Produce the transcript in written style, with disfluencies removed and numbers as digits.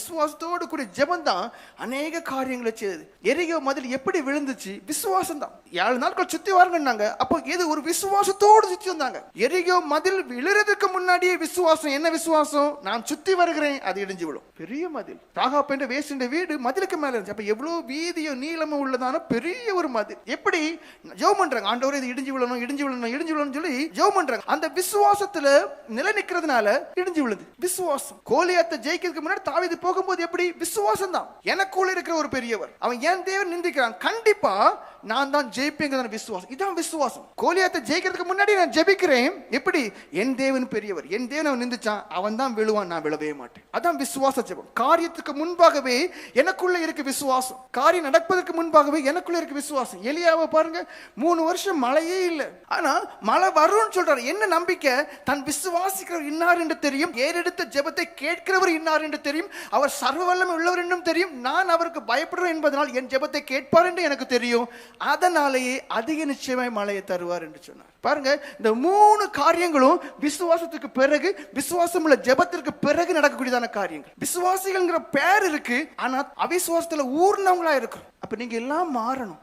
விசுவாசத்தோடு கூட ஜெபம் தான் அநேக காரியங்களை செய்யுது. எரிகோ மதில் எப்படி விழுந்துச்சு? விசுவாசம் தான். 7 நாட்கள் சுத்தி வாருங்கன்னாங்க. அப்போ இது ஒரு விசுவாசத்தோடு சுத்தி வந்தாங்க. எரிகோ மதில் விழுறதுக்கு முன்னாடியே விசுவாசம். என்ன விசுவாசம்? நான் சுத்தி வருகிறேன், அது இடிஞ்சு விழும். பெரிய மதில். ராகாப் என்ற வேசின் வீடு மதிலுக்கு மேல இருந்துச்சு. அப்ப எவ்வளவு வீதியோ நீளமோ உள்ளதான பெரிய ஒரு மதில். எப்படி ஜெபம் பண்றாங்க, ஆண்டவரே இது இடிஞ்சு விழணும், இடிஞ்சு விழணும், இடிஞ்சு விழணும்னு சொல்லி ஜெபம் பண்றாங்க. அந்த விசுவாசத்துல நிலை நிக்கிறதுனால இடிஞ்சு விழுது. விசுவாசம். கோலியாத்தை ஜெயிக்கிறதுக்கு முன்னாடி தாவீது போகும்போது எப்படி? விசுவாசம் தான். எனக்குள்ள இருக்கிற ஒரு பெரியவர், அவன் என் தேவன் நிந்திக்கிறான், கண்டிப்பா நான் தான் ஜெயிப்பேங்கிறத விசுவாசம். இதான் விசுவாசம். கோலியாத்தை ஜெயிக்கிறதுக்கு முன்னாடி நான் ஜெபிக்கிறேன். எப்படி? என் தேவன் பெரியவர், என் தேவன் அவன் நிந்திச்சான், அவன் தான் விழுவான், நான் விழவே மாட்டேன். அதான் விசுவாச ஜெபம். காரியத்துக்கு முன்பாகவே எனக்குள்ள இருக்கு விசுவாசம். காரியம் நடப்பதற்கு முன்பாகவே எனக்குள்ள இருக்கு விசுவாசம். எலியாவை பாருங்க, 3 வருஷம் மழையே இல்லை, ஆனா மழை வரும்னு சொல்றாரு. என்ன நம்பிக்கை? தன் விசுவாசிக்கிறவர் இன்னார் என்று தெரியும், ஏறெடுத்த ஜெபத்தை கேட்கிறவர் இன்னார் என்று தெரியும், அவர் சர்வ வல்லமை உள்ளவர் என்றும் தெரியும், நான் அவருக்கு பயப்படுறேன் என்பதனால் என் ஜெபத்தை கேட்பார் என்று எனக்கு தெரியும், அதனாலேயே அதிக நிச்சயமாய் மழையை தருவார் என்று சொன்னார். பாருங்க, இந்த 3 காரியங்களும் விசுவாசத்துக்கு பிறகு, விசுவாசம் உள்ள ஜெபத்திற்கு பிறகு நடக்கக்கூடியதான காரியங்கள். விசுவாசிகள்ங்கிற பேர் இருக்கு, ஆனா அவிசுவாசத்துல ஊர்னவங்களா இருக்கும். அப்ப நீங்க எல்லாம் மாறணும்.